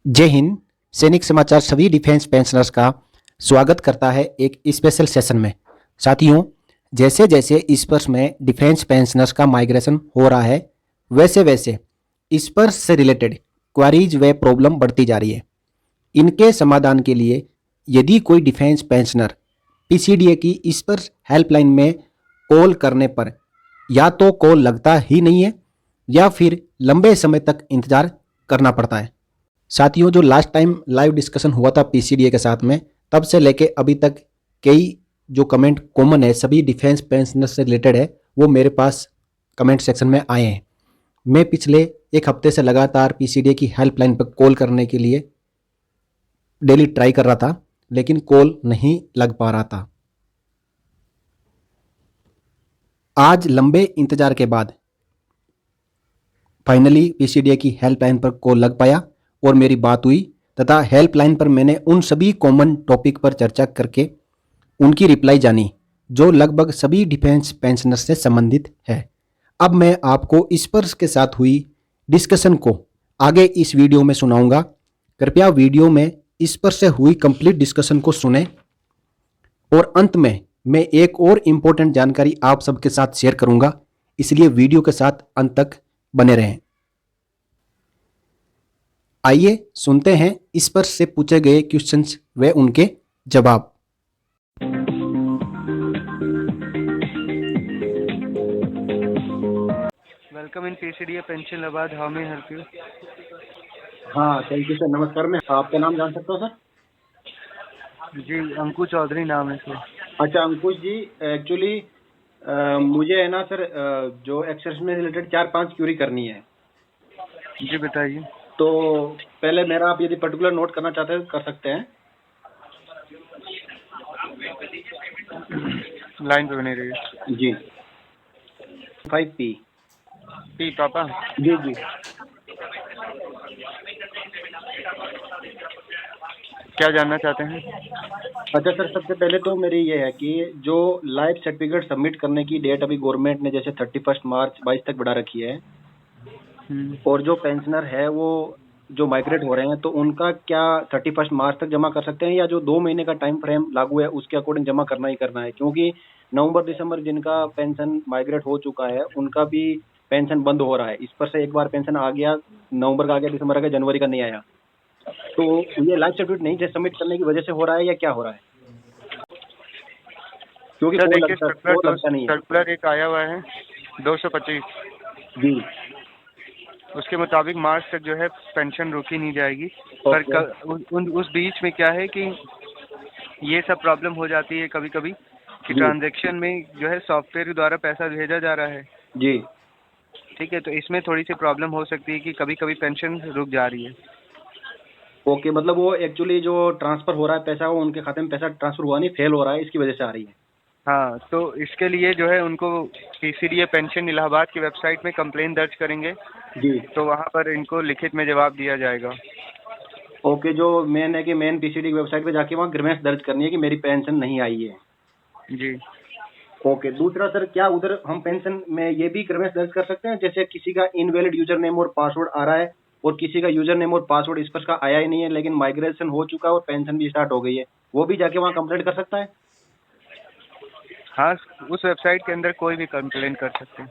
जय हिंद। सैनिक समाचार सभी डिफेंस पेंशनर्स का स्वागत करता है एक स्पेशल सेशन में। साथियों, जैसे जैसे इस वर्ष में डिफेंस पेंशनर्स का माइग्रेशन हो रहा है, वैसे वैसे इस वर्ष से रिलेटेड क्वारीज व प्रॉब्लम बढ़ती जा रही है। इनके समाधान के लिए यदि कोई डिफेंस पेंशनर पीसीडीए की इस वर्ष हेल्पलाइन में कॉल करने पर या तो कॉल लगता ही नहीं है या फिर लंबे समय तक इंतजार करना पड़ता है। साथियों, जो लास्ट टाइम लाइव डिस्कशन हुआ था पीसीडीए के साथ में, तब से लेके अभी तक कई जो कमेंट कॉमन है सभी डिफेंस पेंशनर से रिलेटेड है, वो मेरे पास कमेंट सेक्शन में आए हैं। मैं पिछले एक हफ्ते से लगातार पीसीडीए की हेल्पलाइन पर कॉल करने के लिए डेली ट्राई कर रहा था, लेकिन कॉल नहीं लग पा रहा था। आज लंबे इंतजार के बाद फाइनली पीसीडीए की हेल्पलाइन पर कॉल लग पाया और मेरी बात हुई तथा हेल्पलाइन पर मैंने उन सभी कॉमन टॉपिक पर चर्चा करके उनकी रिप्लाई जानी जो लगभग सभी डिफेंस पेंशनर से संबंधित है। अब मैं आपको इस पर के साथ हुई डिस्कशन को आगे इस वीडियो में सुनाऊंगा। कृपया वीडियो में इस पर से हुई कंप्लीट डिस्कशन को सुने और अंत में मैं एक और इम्पोर्टेंट जानकारी आप सबके साथ शेयर करूंगा, इसलिए वीडियो के साथ अंत तक बने रहें। आइए सुनते हैं इस पर से पूछे गए क्वेश्चंस व उनके जवाब। वेलकम इन पीसीडीए पेंशन लाभार्थ, हाउ मे हेल्प यू? हाँ, थैंक यू सर। नमस्कार, मैं आपका नाम जान सकता हूँ सर? जी, अंकु चौधरी नाम है सर। अच्छा अंकुश जी, एक्चुअली मुझे है ना सर, जो एक्सरसाइज में रिलेटेड 4-5 क्यूरी करनी है। जी बताइए। तो पहले मेरा आप यदि पर्टिकुलर नोट करना चाहते हैं कर सकते हैं। लाइन पे बने रहिए। जी 5P। पी पापा। जी जी। क्या जानना चाहते हैं? अच्छा सर, सबसे पहले तो मेरी ये है कि जो लाइफ सर्टिफिकेट सबमिट करने की डेट अभी गवर्नमेंट ने जैसे 31 मार्च 22 तक बढ़ा रखी है, और जो पेंशनर है वो जो माइग्रेट हो रहे हैं तो उनका क्या 31 मार्च तक जमा कर सकते हैं या जो 2 महीने का टाइम फ्रेम लागू है उसके अकॉर्डिंग जमा करना ही करना है? क्योंकि नवंबर दिसंबर जिनका पेंशन माइग्रेट हो चुका है उनका भी पेंशन बंद हो रहा है। इस पर से एक बार पेंशन आ गया, नवंबर का आ गया, दिसंबर आ गया, जनवरी का नहीं आया, तो ये लाइफ सर्टिफिकेट नहीं सबमिट करने की वजह से हो रहा है या क्या हो रहा है? क्योंकि सर कोई देखिए, लगता नहीं है। सर्कुलर एक आया हुआ है 225। जी उसके मुताबिक मार्च तक जो है पेंशन रोकी नहीं जाएगी। पर ओके। उस बीच में क्या है कि ये सब प्रॉब्लम हो जाती है कभी कभी कि जी ट्रांजैक्शन में जो है सॉफ्टवेयर द्वारा पैसा भेजा जा रहा है। जी। ठीक है, तो इसमें थोड़ी सी प्रॉब्लम हो सकती है कि कभी कभी पेंशन रुक जा रही है। ओके, मतलब वो एक्चुअली जो ट्रांसफर हो रहा है पैसा, वो उनके खाते में पैसा ट्रांसफर हुआ नहीं, फेल हो रहा है, इसकी वजह से आ रही है। हाँ, तो इसके लिए जो है उनको पीसीडीए पेंशन इलाहाबाद की वेबसाइट में कंप्लेन दर्ज करेंगे, जी तो वहाँ पर इनको लिखित में जवाब दिया जाएगा। ओके, जो मेन है कि मेन पीसीडी की वेबसाइट पे जाके वहाँ ग्रीवेंस दर्ज करनी है कि मेरी पेंशन नहीं आई है। जी ओके, दूसरा सर, क्या उधर हम पेंशन में ये भी ग्रीवेंस दर्ज कर सकते हैं जैसे किसी का इनवैलिड यूजर नेम और पासवर्ड आ रहा है और किसी का यूजर नेम और पासवर्ड इस पर का आया ही नहीं है लेकिन माइग्रेशन हो चुका है और पेंशन भी स्टार्ट हो गई है, वो भी जाके वहाँ कंप्लेंट कर सकता है? हाँ, उस वेबसाइट के अंदर कोई भी कंप्लेन कर सकते हैं।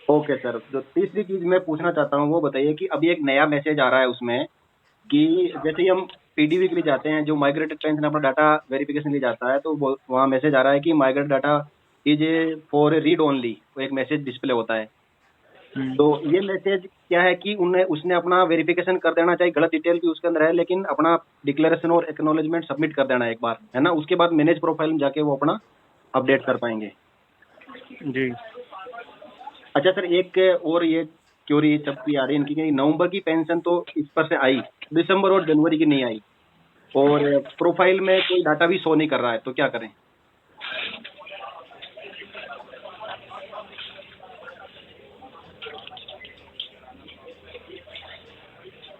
ओके सर, जो तीसरी चीज मैं पूछना चाहता हूँ वो बताइए कि अभी एक नया मैसेज आ रहा है उसमें कि जैसे ही हम पीडीवी के लिए जाते हैं, जो माइग्रेटेड पेंशन अपना डाटा वेरिफिकेशन लिए जाता है, तो वहाँ मैसेज आ रहा है कि migrate data is for read only, वो एक मैसेज डिस्प्ले होता है। तो ये मैसेज क्या है कि उन्हें उसने अपना वेरिफिकेशन कर देना, चाहे गलत डिटेल भी उसके अंदर है, लेकिन अपना डिक्लेरेशन और एक्नॉलेजमेंट सबमिट कर देना एक बार, है ना, उसके बाद मैनेज प्रोफाइल में जाके वो अपना अपडेट कर पाएंगे। जी अच्छा सर, एक और ये क्योरी सबकी आ रही है इनकी कि नवंबर की पेंशन तो इस पर से आई, दिसंबर और जनवरी की नहीं आई और प्रोफाइल में कोई डाटा भी शो नहीं कर रहा है, तो क्या करें?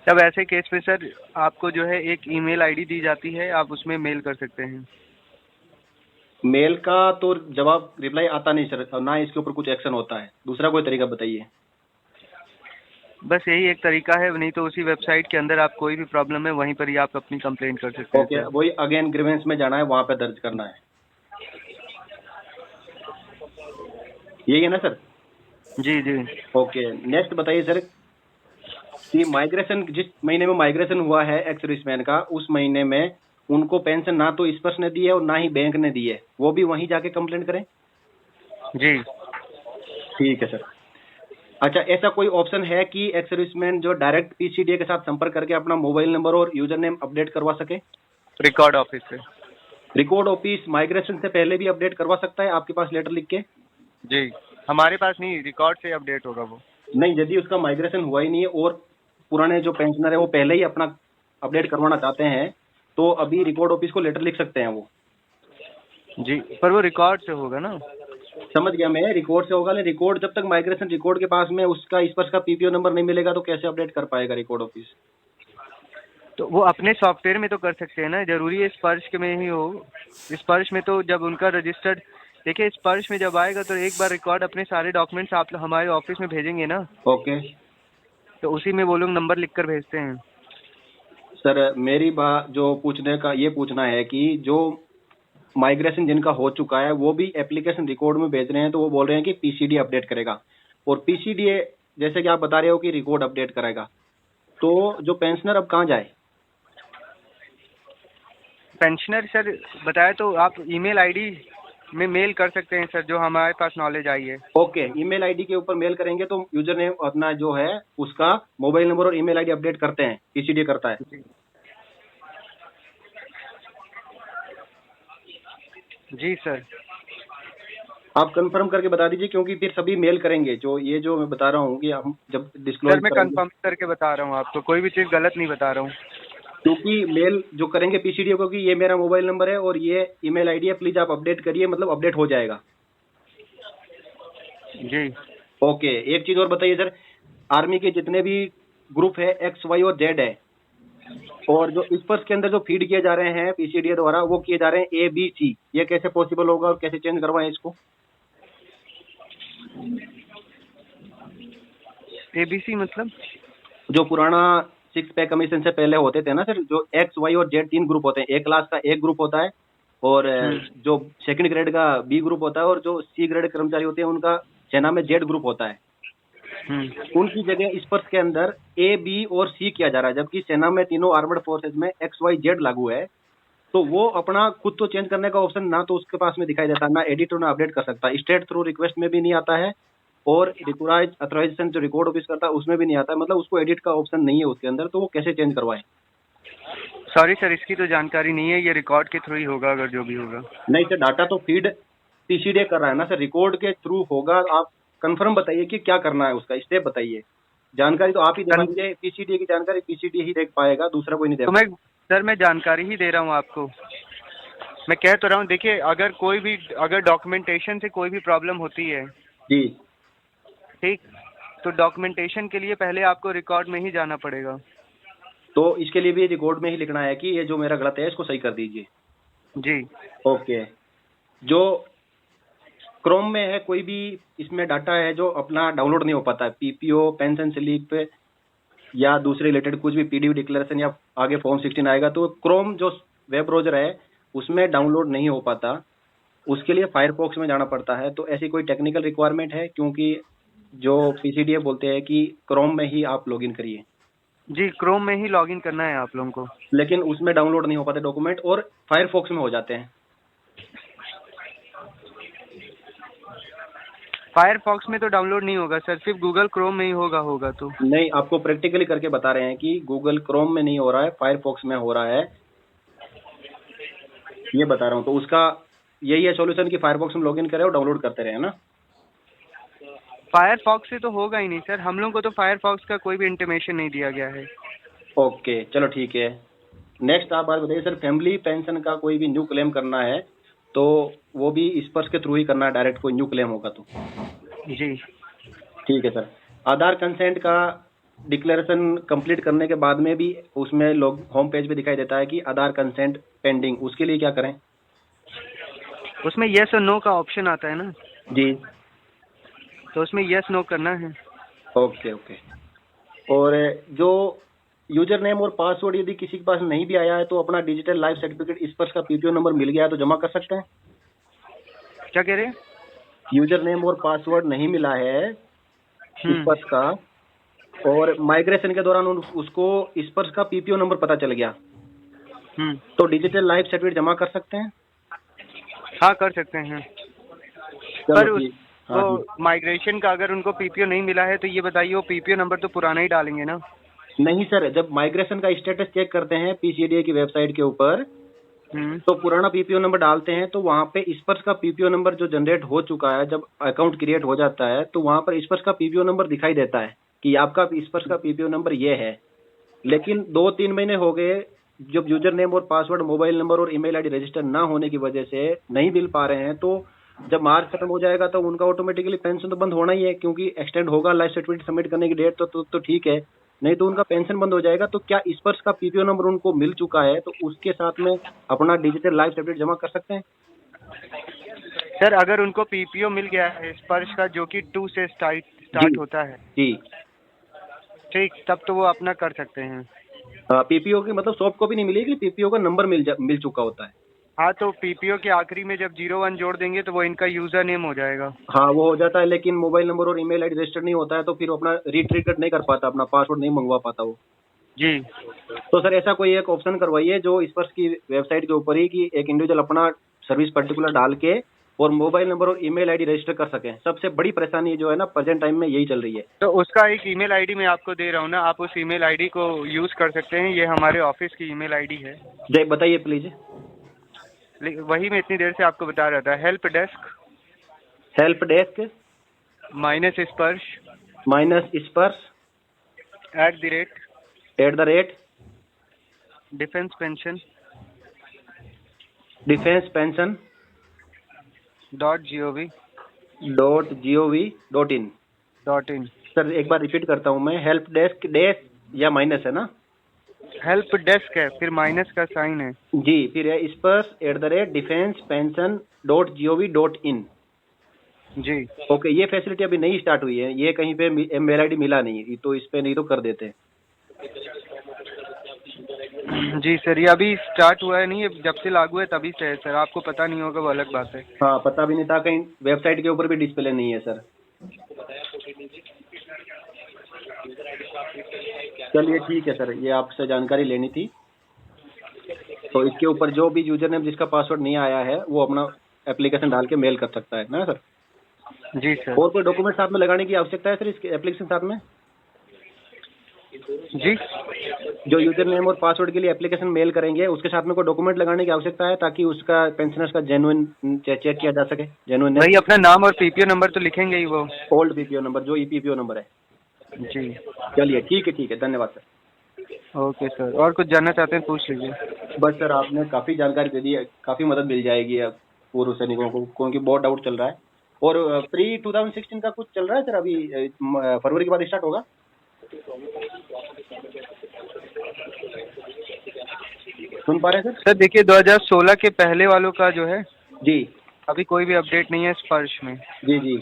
तब ऐसे केस में सर आपको जो है एक ईमेल आईडी दी जाती है, आप उसमें मेल कर सकते हैं। मेल का तो जवाब रिप्लाई आता नहीं सर, ना इसके ऊपर कुछ एक्शन होता है, दूसरा कोई तरीका बताइए। बस यही एक तरीका है, नहीं तो उसी वेबसाइट के अंदर आप कोई भी प्रॉब्लम है वहीं पर ही आप अपनी कंप्लेंट कर सकते हैं ओके, सर। वही अगेन ग्रीवेंस में जाना है, वहाँ पे दर्ज करना है, यही है ना सर? जी जी। ओके, नेक्स्ट बताइए सर कि माइग्रेशन, जिस महीने में माइग्रेशन हुआ है एक्स सर्विसमैन का, उस महीने में उनको पेंशन ना तो स्पर्श ने दी है और ना ही बैंक ने दी है, वो भी वहीं जाके कंप्लेंट करें? जी ठीक है सर। अच्छा, ऐसा कोई ऑप्शन है कि एक्स सर्विसमैन जो डायरेक्ट पीसीडीए के साथ संपर्क करके अपना मोबाइल नंबर और यूजर नेम अपडेट करवा सके? रिकॉर्ड ऑफिस से। रिकॉर्ड ऑफिस माइग्रेशन से पहले भी अपडेट करवा सकता है आपके पास लेटर लिख के? जी, हमारे पास नहीं, रिकॉर्ड से अपडेट होगा वो। नहीं, यदि उसका माइग्रेशन हुआ ही नहीं है और पुराने जो पेंशनर है वो पहले ही अपना अपडेट करवाना चाहते हैं, तो अभी रिकॉर्ड ऑफिस को लेटर लिख सकते हैं वो। जी, पर वो रिकॉर्ड से होगा ना। समझ गया मैं, रिकॉर्ड से होगा, लेकिन रिकॉर्ड जब तक माइग्रेशन रिकॉर्ड के पास में उसका स्पर्श का पीपीओ नंबर नहीं मिलेगा तो कैसे अपडेट कर पाएगा रिकॉर्ड ऑफिस? तो वो अपने सॉफ्टवेयर में तो कर सकते हैं ना, जरूरी है स्पर्श के में ही हो। स्पर्श में तो जब उनका रजिस्टर्ड, देखिए स्पर्श में जब आएगा तो एक बार रिकॉर्ड अपने सारे डॉक्यूमेंट्स आप हमारे ऑफिस में भेजेंगे ना, ओके तो उसी में वो लोग नंबर लिख कर भेजते हैं। सर, मेरी बात जो पूछने का ये पूछना है कि जो माइग्रेशन जिनका हो चुका है वो भी एप्लीकेशन रिकॉर्ड में भेज रहे हैं, तो वो बोल रहे हैं कि पीसीडी अपडेट करेगा, और पीसीडीए जैसे कि आप बता रहे हो कि रिकॉर्ड अपडेट करेगा, तो जो पेंशनर अब कहाँ जाए? पेंशनर सर बताया तो, आप ईमेल आईडी में मेल कर सकते हैं सर, जो हमारे पास नॉलेज आई है। ओके, ईमेल आईडी के ऊपर मेल करेंगे तो यूजर नेम अपना जो है उसका मोबाइल नंबर और ईमेल आईडी अपडेट करते हैं, पीसीडीए करता है। जी जी सर। आप कंफर्म करके बता दीजिए, क्योंकि फिर सभी मेल करेंगे, जो ये जो मैं बता रहा हूँ कि हम जब सर डिस्क्लोज मैं करेंगे, कंफर्म करके बता रहा हूँ आपको, कोई भी चीज़ गलत नहीं बता रहा हूँ। क्योंकि मेल जो करेंगे पीसीडीए को कि ये मेरा मोबाइल नंबर है और ये ईमेल आईडी है, प्लीज आप अपडेट करिए, मतलब अपडेट हो जाएगा। जी ओके, एक चीज और बताइए सर, आर्मी के जितने भी ग्रुप है एक्स वाई और जेड है, और जो स्पर्श के अंदर जो फीड किए जा रहे हैं पीसीडीए द्वारा, वो किए जा रहे हैं ए बी सी, ये कैसे पॉसिबल होगा और कैसे चेंज करवाएं इसको? एबीसी मतलब? जो पुराना सिक्स पे कमीशन से पहले होते थे ना सर, जो एक्स वाई और जेड तीन ग्रुप होते हैं, ए क्लास का एक ग्रुप होता है, और जो सेकंड ग्रेड का बी ग्रुप होता है, और जो सी ग्रेड कर्मचारी होते हैं उनका सेना में जेड ग्रुप होता है। उनकी जगह स्पर्श के अंदर ए बी और सी किया जा रहा है, जबकि सेना में तीनों आर्मड फोर्सेज में एक्स वाई जेड लागू है। तो वो अपना खुद तो चेंज करने का ऑप्शन ना तो उसके पास में दिखाई देता, ना एडिट ना अपडेट कर सकता, स्टेट थ्रू रिक्वेस्ट में भी नहीं आता है, और रिकॉर्ड अथोराइजेशन जो रिकॉर्ड ऑफिस करता है उसमें भी नहीं आता है, मतलब उसको एडिट का ऑप्शन नहीं है उसके अंदर, तो वो कैसे चेंज करवाए? सॉरी सर, इसकी तो जानकारी नहीं है, ये रिकॉर्ड के थ्रू ही होगा अगर जो भी होगा। नहीं सर, डाटा तो फीड पीसीडीए कर रहा है ना सर, रिकॉर्ड के थ्रू होगा। आप कंफर्म बताइए कि क्या करना है, उसका स्टेप बताइए। जानकारी तो आप ही दे पाएंगे, पीसीडीए की जानकारी पीसीडीए ही देख पाएगा, दूसरा कोई नहीं दे तो पाएगा। मैं जानकारी ही दे रहा हूँ आपको, मैं कह तो रहा हूँ, देखिए अगर कोई भी, अगर डॉक्यूमेंटेशन से कोई भी प्रॉब्लम होती है, जी, ठीक, तो डॉक्यूमेंटेशन के लिए पहले आपको रिकॉर्ड में ही जाना पड़ेगा। तो इसके लिए भी रिकॉर्ड में ही लिखना है कि ये जो मेरा गलत है इसको सही कर दीजिए। जी ओके, जो क्रोम में है कोई भी इसमें डाटा है जो अपना डाउनलोड नहीं हो पाता है, पीपीओ, पेंशन स्लिप या दूसरे रिलेटेड कुछ भी पीडीएफ डिक्लेरेशन या आगे फॉर्म 16 आएगा, तो क्रोम जो वेब ब्राउजर है उसमें डाउनलोड नहीं हो पाता, उसके लिए फायरफॉक्स में जाना पड़ता है। तो ऐसी कोई टेक्निकल रिक्वायरमेंट है, क्योंकि जो पीसीडीए बोलते हैं कि क्रोम में ही आप लॉगिन करिए, जी, क्रोम में ही लॉगिन करना है आप लोगों को। लेकिन उसमें डाउनलोड नहीं हो पाते डॉक्यूमेंट, और फायरफॉक्स में हो जाते हैं। फायरफॉक्स में तो डाउनलोड नहीं होगा सर, सिर्फ गूगल क्रोम में ही होगा तो। नहीं, आपको प्रैक्टिकली करके बता रहे हैं कि गूगल क्रोम में नहीं हो रहा है, फायरफॉक्स में हो रहा है, ये बता रहा हूँ। तो उसका यही है सॉल्यूशन कि फायरफॉक्स में लॉगिन करें और डाउनलोड करते रहे, है ना? फायरफॉक्स से तो होगा ही नहीं सर, हम लोग को तो फायरफॉक्स का कोई भी इंटीमेशन नहीं दिया गया है। ओके, चलो ठीक है। नेक्स्ट आप बात बताइए सर, फैमिली पेंशन का कोई भी न्यू क्लेम करना है तो वो भी स्पर्श के थ्रू ही करना है, डायरेक्ट कोई न्यू क्लेम होगा तो? जी ठीक है सर। आधार कंसेंट का डिक्लेरेशन कंप्लीट करने के बाद में भी उसमें लोग होम पेज पे दिखाई देता है कि आधार कंसेंट पेंडिंग, उसके लिए क्या करें? उसमें यस और नो का ऑप्शन आता है ना, जी, तो उसमें यस नो करना है। Okay okay. और जो यूजर नेम और पासवर्ड यदि किसी के पास नहीं भी आया है तो अपना डिजिटल लाइफ सर्टिफिकेट स्पर्श का पीपीओ नंबर मिल गया है तो जमा कर सकते हैं। क्या कह रहे हैं? यूजर नेम और पासवर्ड नहीं मिला है स्पर्श का और माइग्रेशन के दौरान उसको स्पर्श का पीपीओ नंबर पता चल गया तो डिजिटल लाइफ सर्टिफिकेट जमा कर सकते हैं। हाँ, कर सकते हैं। चलो पर ठीक। हाँ वो जी। माइग्रेशन का अगर उनको पीपीओ नहीं मिला है तो ये बताइए, वो पीपीओ नंबर तो पुराना ही डालेंगे ना? नहीं सर, जब माइग्रेशन का स्टेटस चेक करते हैं पीसीडीए की वेबसाइट के ऊपर तो पुराना पीपीओ नंबर डालते हैं तो वहाँ पे स्पर्श का पीपीओ नंबर जो जनरेट हो चुका है, जब अकाउंट क्रिएट हो जाता है तो वहाँ पर स्पर्श का पीपीओ नंबर दिखाई देता है कि आपका स्पर्श का पीपीओ नंबर ये है। लेकिन 2-3 महीने हो गए, जब यूजर नेम और पासवर्ड, मोबाइल नंबर और ईमेल आईडी रजिस्टर ना होने की वजह से नहीं मिल पा रहे हैं, तो जब मार्च खत्म हो जाएगा तो उनका ऑटोमेटिकली पेंशन तो बंद होना ही है, क्योंकि एक्सटेंड होगा लाइफ सर्टिफिकेट सबमिट करने की डेट तो ठीक है, नहीं तो उनका पेंशन बंद हो जाएगा। तो क्या स्पर्श का पीपीओ नंबर उनको मिल चुका है तो उसके साथ में अपना डिजिटल लाइफ सर्टिफिकेट जमा कर सकते हैं। सर, अगर उनको पीपीओ मिल गया है स्पर्श का जो कि 2 से स्टार्ट होता है, जी ठीक, तब तो वो अपना कर सकते हैं। पीपीओ की मतलब सॉफ्ट कॉपी नहीं मिलेगी, पीपीओ का नंबर मिल चुका होता है। हाँ, तो पीपीओ के आखिरी में जब 01 जोड़ देंगे तो वो इनका यूजर नेम हो जाएगा। हाँ वो हो जाता है, लेकिन मोबाइल नंबर और ईमेल आईडी रजिस्टर नहीं होता है तो फिर वो अपना रिट्रीट नहीं कर पाता, अपना पासवर्ड नहीं मंगवा पाता वो। जी। तो सर ऐसा कोई एक ऑप्शन करवाइए जो स्पर्श की वेबसाइट के ऊपर ही कि एक इंडिविजुअल अपना सर्विस पर्टिकुलर डाल के और मोबाइल नंबर और ईमेल आईडी रजिस्टर कर सकें। सबसे बड़ी परेशानी जो है ना प्रेजेंट टाइम में यही चल रही है। तो उसका एक ईमेल आईडी मैं आपको दे रहा हूँ ना, आप उस ईमेल आईडी को यूज़ कर सकते हैं। ये हमारे ऑफिस की ईमेल आईडी है। जय बताइए प्लीज। वही मैं इतनी देर से आपको बता रहा था, हेल्प डेस्क माइनस स्पर्श स्पर्श @ डिफेंस पेंशन .gov.in। सर एक बार रिपीट करता हूँ मैं, हेल्प डेस्क डैश या माइनस है ना? हेल्प डेस्क है, फिर माइनस का साइन है जी, फिर है स्पर्श @defensepension.gov.in। जी। ओके, ये फैसिलिटी अभी नहीं स्टार्ट हुई है, ये कहीं पे मेल आईडी मिला नहीं, तो इस पे नहीं तो कर देते। जी सर, ये अभी स्टार्ट हुआ है, नहीं ये जब से लागू है तभी से है सर। आपको पता नहीं होगा वो अलग बात है। हाँ पता भी नहीं था, कहीं वेबसाइट के ऊपर भी डिस्प्ले नहीं है सर। चलिए ठीक है सर, ये आपसे जानकारी लेनी थी। तो इसके ऊपर जो भी यूजर नेम जिसका पासवर्ड नहीं आया है वो अपना एप्लीकेशन डाल के मेल कर सकता है ना सर? जी सर। और कोई डॉक्यूमेंट साथ में लगाने की आवश्यकता है सर इसके एप्लीकेशन साथ में? जी, जो यूजर नेम और पासवर्ड के लिए एप्लीकेशन मेल करेंगे उसके साथ में कोई डॉक्यूमेंट लगाने की आवश्यकता है ताकि उसका पेंशनर्स का जेन्युइन चेक किया जा सके? जेन्युइन भाई अपना नाम और पीपीओ नंबर तो लिखेंगे ही वो। ओल्ड पीपीओ नंबर जो ईपीपीओ नंबर है। जी। चलिए ठीक है, धन्यवाद सर। ओके सर, और कुछ जानना चाहते हैं पूछ लीजिए। बस सर आपने काफ़ी जानकारी दे दी है, काफ़ी मदद मिल जाएगी अब पूर्व सैनिकों को, क्योंकि बहुत डाउट चल रहा है। और प्री 2016 का कुछ चल रहा है सर अभी, फरवरी के बाद स्टार्ट होगा? सुन पा रहे हैं सर? सर देखिए, 2016 के पहले वालों का जो है जी अभी कोई भी अपडेट नहीं है स्पर्श में। जी जी।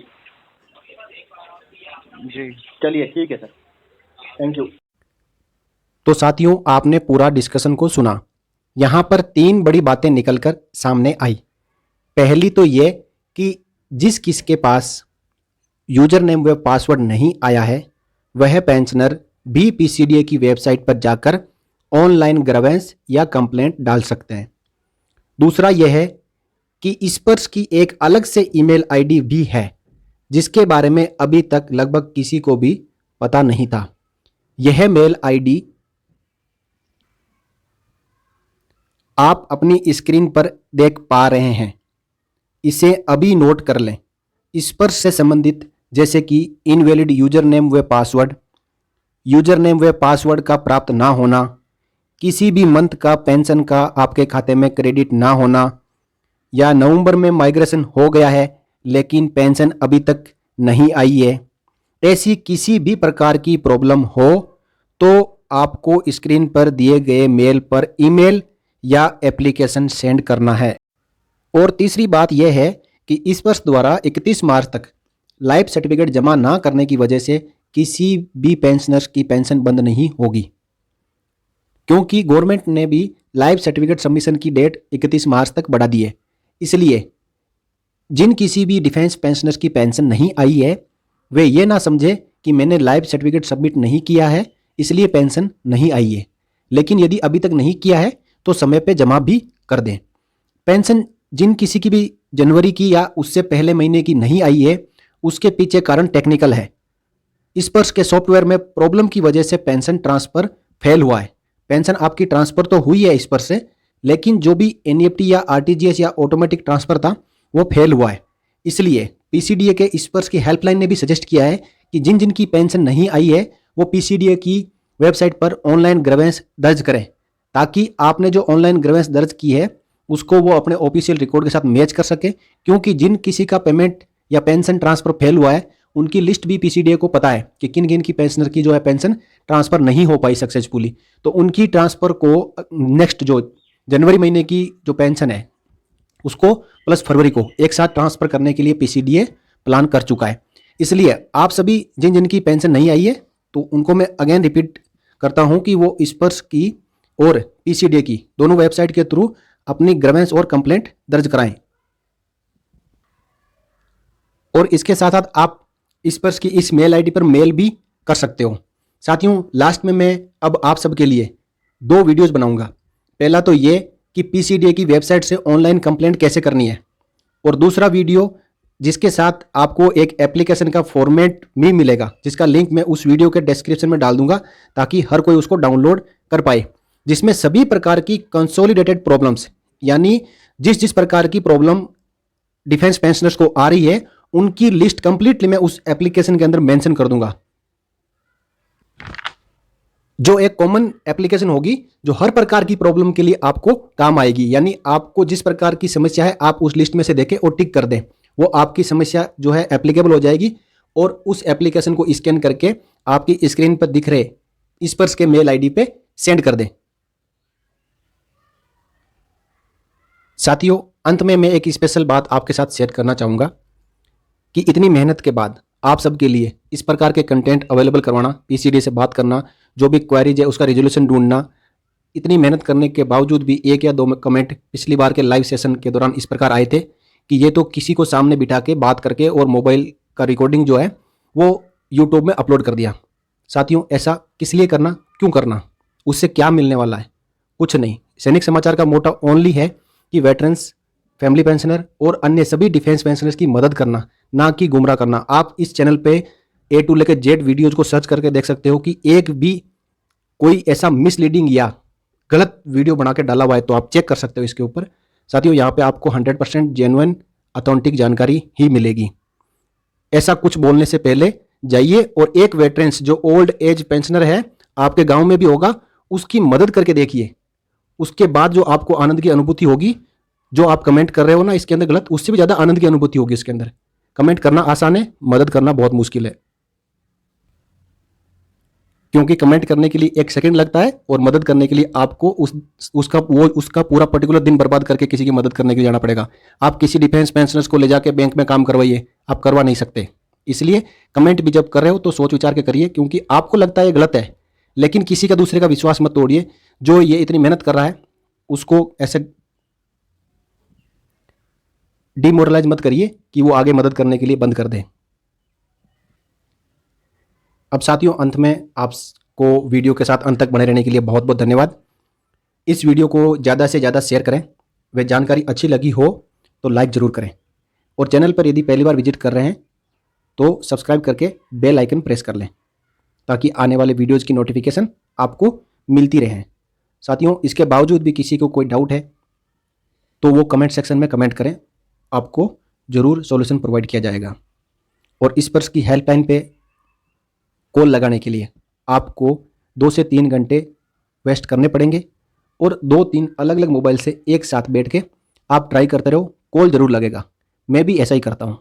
जी। चलिए ठीक है सर, थैंक यू। तो साथियों, आपने पूरा डिस्कशन को सुना। यहाँ पर 3 बड़ी बातें निकलकर सामने आई। पहली तो ये कि जिस किसके पास यूजर नेम व पासवर्ड नहीं आया है वह पेंशनर भी पीसीडीए की वेबसाइट पर जाकर ऑनलाइन ग्रीवेंस या कंप्लेंट डाल सकते हैं। दूसरा यह है कि स्पर्श की एक अलग से ईमेल आईडी भी है जिसके बारे में अभी तक लगभग किसी को भी पता नहीं था। यह मेल आईडी आप अपनी स्क्रीन पर देख पा रहे हैं। इसे अभी नोट कर लें। स्पर्श से संबंधित जैसे कि इनवैलिड यूजर नेम व पासवर्ड, यूजर नेम व पासवर्ड का प्राप्त ना होना, किसी भी मंथ का पेंशन का आपके खाते में क्रेडिट ना होना, या नवंबर में माइग्रेशन हो गया है लेकिन पेंशन अभी तक नहीं आई है, ऐसी किसी भी प्रकार की प्रॉब्लम हो तो आपको स्क्रीन पर दिए गए मेल पर ईमेल या एप्लीकेशन सेंड करना है। और तीसरी बात यह है कि स्पर्श द्वारा 31 मार्च तक लाइफ सर्टिफिकेट जमा ना करने की वजह से किसी भी पेंशनर्स की पेंशन बंद नहीं होगी, क्योंकि गवर्नमेंट ने भी लाइफ सर्टिफिकेट सबमिशन की डेट 31 मार्च तक बढ़ा दी है। इसलिए जिन किसी भी डिफेंस पेंशनर्स की पेंशन नहीं आई है वे ये ना समझे कि मैंने लाइफ सर्टिफिकेट सबमिट नहीं किया है इसलिए पेंशन नहीं आई है। लेकिन यदि अभी तक नहीं किया है तो समय पे जमा भी कर दें। पेंशन जिन किसी की भी जनवरी की या उससे पहले महीने की नहीं आई है उसके पीछे कारण टेक्निकल है। स्पर्श के सॉफ्टवेयर में प्रॉब्लम की वजह से पेंशन ट्रांसफर फेल हुआ है। पेंशन आपकी ट्रांसफर तो हुई है स्पर्श से, लेकिन जो भी एनईएफटी या आरटीजीएस या ऑटोमेटिक ट्रांसफर था वो फेल हुआ है। इसलिए पीसीडीए के स्पर्श की हेल्पलाइन ने भी सजेस्ट किया है कि जिन जिन की पेंशन नहीं आई है वो पीसीडीए की वेबसाइट पर ऑनलाइन ग्रीवेंस दर्ज करें, ताकि आपने जो ऑनलाइन ग्रीवेंस दर्ज की है उसको वो अपने ऑफिशियल रिकॉर्ड के साथ मैच कर सके। क्योंकि जिन किसी का पेमेंट या पेंशन ट्रांसफर फेल हुआ है उनकी लिस्ट भी पीसीडीए को पता है कि किन किन की पेंशनर की जो है पेंशन ट्रांसफर नहीं हो पाई सक्सेसफुली। तो उनकी ट्रांसफर को नेक्स्ट जो जनवरी महीने की जो पेंशन है उसको प्लस फरवरी को एक साथ ट्रांसफर करने के लिए पीसीडीए प्लान कर चुका है। इसलिए आप सभी जिन जिन की पेंशन नहीं आई है तो उनको मैं अगेन रिपीट करता हूं कि वो स्पर्श की और पीसीडीए की दोनों वेबसाइट के थ्रू अपनी ग्रीवेंस और कंप्लेंट दर्ज कराएं। और इसके साथ साथ आप स्पर्श की इस मेल आईडी पर मेल भी कर सकते हो। साथियों, लास्ट में मैं अब आप सबके लिए 2 वीडियोस बनाऊंगा। पहला तो ये कि पीसीडीए की वेबसाइट से ऑनलाइन कंप्लेंट कैसे करनी है, और दूसरा वीडियो जिसके साथ आपको एक एप्लीकेशन का फॉर्मेट भी मिलेगा जिसका लिंक मैं उस वीडियो के डिस्क्रिप्शन में डाल दूंगा ताकि हर कोई उसको डाउनलोड कर पाए, जिसमें सभी प्रकार की कंसोलिडेटेड प्रॉब्लम्स यानी जिस जिस प्रकार की प्रॉब्लम डिफेंस पेंशनर्स को आ रही है उनकी लिस्ट कंप्लीटली मैं उस एप्लीकेशन के अंदर मेंशन कर दूंगा, जो एक कॉमन एप्लीकेशन होगी जो हर प्रकार की प्रॉब्लम के लिए आपको काम आएगी। यानी आपको जिस प्रकार की समस्या है आप उस लिस्ट में से देखें और टिक कर दें, वो आपकी समस्या जो है एप्लीकेबल हो जाएगी और उस एप्लीकेशन को स्कैन करके आपकी स्क्रीन पर दिख रहे स्पर्श के मेल आईडी पे सेंड कर दें। साथियों, अंत में मैं एक स्पेशल बात आपके साथ शेयर करना चाहूंगा कि इतनी मेहनत के बाद आप सबके लिए इस प्रकार के कंटेंट अवेलेबल करवाना, पीसीडीए से बात करना, जो भी क्वेरीज है उसका रिजोल्यूशन ढूंढना, इतनी मेहनत करने के बावजूद भी 1 या 2 कमेंट पिछली बार के लाइव सेशन के दौरान इस प्रकार आए थे कि ये तो किसी को सामने बिठा के बात करके और मोबाइल का रिकॉर्डिंग जो है वो यूट्यूब में अपलोड कर दिया। साथियों, ऐसा किस लिए करना, क्यों करना, उससे क्या मिलने वाला है? कुछ नहीं। सैनिक समाचार का मोटा ओनली है कि वेटरन्स, फैमिली पेंशनर और अन्य सभी डिफेंस पेंशनर्स की मदद करना, ना कि गुमराह करना। आप इस चैनल पे ए टू लेकर जेड वीडियोज को सर्च करके देख सकते हो कि एक भी कोई ऐसा मिसलीडिंग या गलत वीडियो बना के डाला हुआ है तो आप चेक कर सकते हो इसके ऊपर। साथियों, यहाँ पे आपको 100% जेन्युइन ऑथेंटिक जानकारी ही मिलेगी। ऐसा कुछ बोलने से पहले जाइए और एक वेटरन्स जो ओल्ड एज पेंशनर है आपके गांव में भी होगा उसकी मदद करके देखिए। उसके बाद जो आपको आनंद की अनुभूति होगी, जो आप कमेंट कर रहे हो ना इसके अंदर गलत, उससे भी ज़्यादा आनंद की अनुभूति होगी इसके अंदर। कमेंट करना आसान है, मदद करना बहुत मुश्किल है, क्योंकि कमेंट करने के लिए 1 सेकंड लगता है और मदद करने के लिए आपको उसका पूरा पर्टिकुलर दिन बर्बाद करके किसी की मदद करने के लिए जाना पड़ेगा। आप किसी डिफेंस पेंशनर्स को ले जाके बैंक में काम करवाइए, आप करवा नहीं सकते। इसलिए कमेंट भी जब कर रहे हो तो सोच विचार के करिए, क्योंकि आपको लगता है ये गलत है, लेकिन किसी का दूसरे का विश्वास मत तोड़िए। जो ये इतनी मेहनत कर रहा है उसको ऐसे डिमोरलाइज मत करिए कि वो आगे मदद करने के लिए बंद कर दें। अब साथियों, अंत में आपको वीडियो के साथ अंत तक बने रहने के लिए बहुत बहुत धन्यवाद। इस वीडियो को ज़्यादा से ज़्यादा शेयर करें। वह जानकारी अच्छी लगी हो तो लाइक ज़रूर करें, और चैनल पर यदि पहली बार विजिट कर रहे हैं तो सब्सक्राइब करके बेल आइकन प्रेस कर लें ताकि आने वाले वीडियोज़ की नोटिफिकेशन आपको मिलती रहे। साथियों, इसके बावजूद भी किसी को कोई डाउट है तो वो कमेंट सेक्शन में कमेंट करें, आपको ज़रूर सॉल्यूशन प्रोवाइड किया जाएगा। और इस पर की हेल्पलाइन पे कॉल लगाने के लिए आपको 2 से 3 घंटे वेस्ट करने पड़ेंगे, और 2-3 अलग अलग मोबाइल से एक साथ बैठ के आप ट्राई करते रहो, कॉल ज़रूर लगेगा। मैं भी ऐसा ही करता हूँ,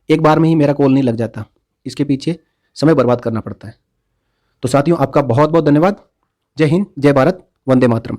एक बार में ही मेरा कॉल नहीं लग जाता, इसके पीछे समय बर्बाद करना पड़ता है। तो साथियों, आपका बहुत बहुत धन्यवाद। जय हिंद, जय भारत, वंदे मातरम।